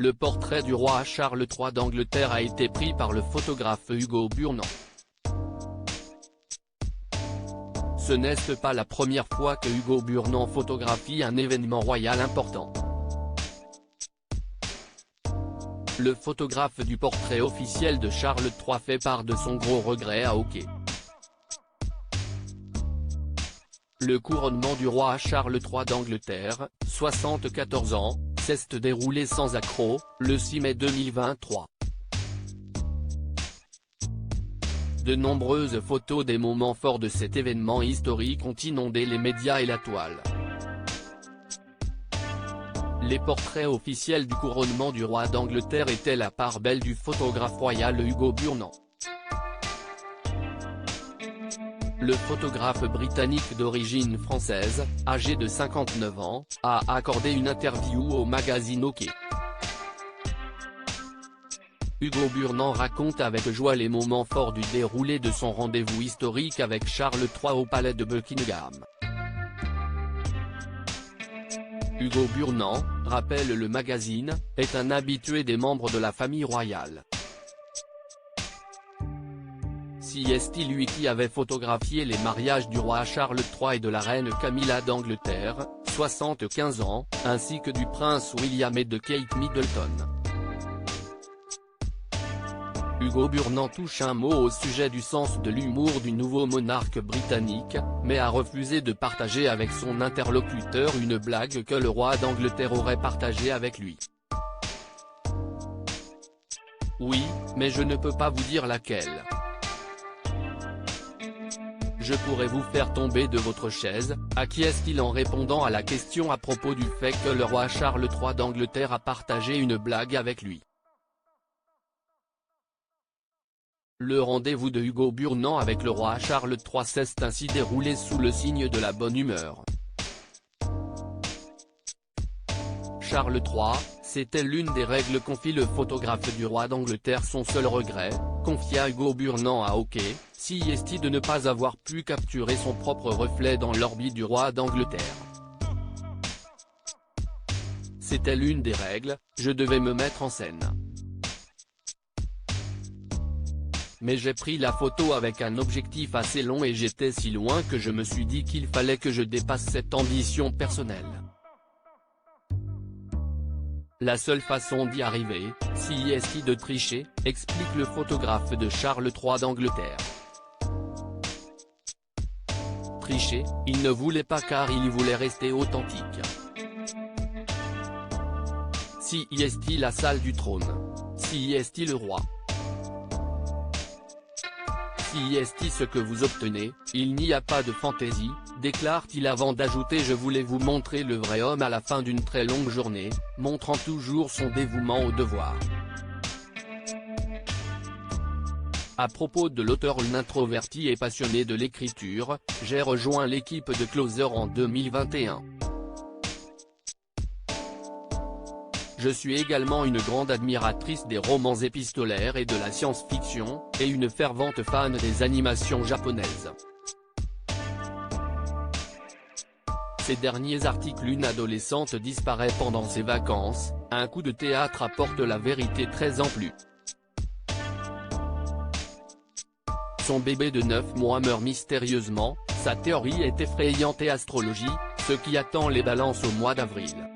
Le portrait du roi Charles III d'Angleterre a été pris par le photographe Hugo Burnand. Ce n'est pas la première fois que Hugo Burnand photographie un événement royal important. Le photographe du portrait officiel de Charles III fait part de son gros regret à hockey. Le couronnement du roi Charles III d'Angleterre, 74 ans, s'est déroulé sans accroc, le 6 mai 2023. De nombreuses photos des moments forts de cet événement historique ont inondé les médias et la toile. Les portraits officiels du couronnement du roi d'Angleterre étaient la part belle du photographe royal Hugo Burnand. Le photographe britannique d'origine française, âgé de 59 ans, a accordé une interview au magazine Hockey. Hugo Burnand raconte avec joie les moments forts du déroulé de son rendez-vous historique avec Charles III au palais de Buckingham. Hugo Burnand, rappelle le magazine, est un habitué des membres de la famille royale. C'est lui qui avait photographié les mariages du roi Charles III et de la reine Camilla d'Angleterre, 75 ans, ainsi que du prince William et de Kate Middleton. Hugo Burnand touche un mot au sujet du sens de l'humour du nouveau monarque britannique, mais a refusé de partager avec son interlocuteur une blague que le roi d'Angleterre aurait partagée avec lui. Oui, mais je ne peux pas vous dire laquelle. Je pourrais vous faire tomber de votre chaise, acquiesce-t-il en répondant à la question à propos du fait que le roi Charles III d'Angleterre a partagé une blague avec lui. Le rendez-vous de Hugo Burnand avec le roi Charles III s'est ainsi déroulé sous le signe de la bonne humeur. Charles III, c'était l'une des règles confie le photographe du roi d'Angleterre. Son seul regret, confia Hugo Burnand à Hockey, c'est de ne pas avoir pu capturer son propre reflet dans l'orbite du roi d'Angleterre. C'était l'une des règles, je devais me mettre en scène. Mais j'ai pris la photo avec un objectif assez long et j'étais si loin que je me suis dit qu'il fallait que je dépasse cette ambition personnelle. La seule façon d'y arriver, c'est de tricher, explique le photographe de Charles III d'Angleterre. Tricher, il ne voulait pas car il voulait rester authentique. C'est la salle du trône. C'est le roi. C'est ce que vous obtenez, il n'y a pas de fantaisie, déclare-t-il avant d'ajouter « Je voulais vous montrer le vrai homme à la fin d'une très longue journée », montrant toujours son dévouement au devoir. À propos de l'auteur introverti et passionné de l'écriture, j'ai rejoint l'équipe de Closer en 2021. Je suis également une grande admiratrice des romans épistolaires et de la science-fiction, et une fervente fan des animations japonaises. Ces derniers articles. Une adolescente disparaît pendant ses vacances, un coup de théâtre apporte la vérité très amplue. Son bébé de 9 mois meurt mystérieusement, sa théorie est effrayante et astrologie, ce qui attend les balances au mois d'avril.